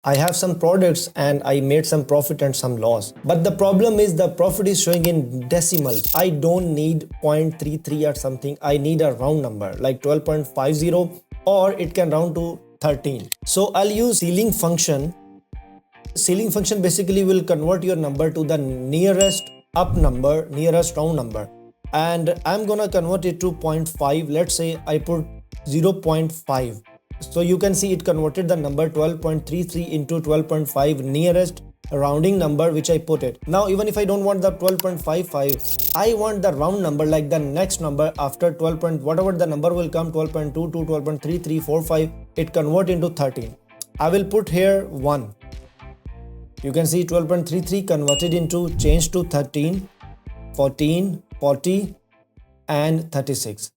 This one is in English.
I have some products and I made some profit and some loss. But the problem is the profit is showing in decimal. I don't need 0.33 or something. I need a round number like 12.50, or it can round to 13. So I'll use ceiling function. Ceiling function basically will convert your number to the nearest up number, nearest round number. And I'm gonna convert it to 0.5. Let's say I put 0.5. So you can see it converted the number 12.33 into 12.5, nearest rounding number which I put it. Now even if I don't want the 12.55, I want the round number like the next number after 12. Whatever the number will come, 12.22, 12.33, 45, it convert into 13. I will put here 1. You can see 12.33 converted into, changed to 13, 14, 40 and 36.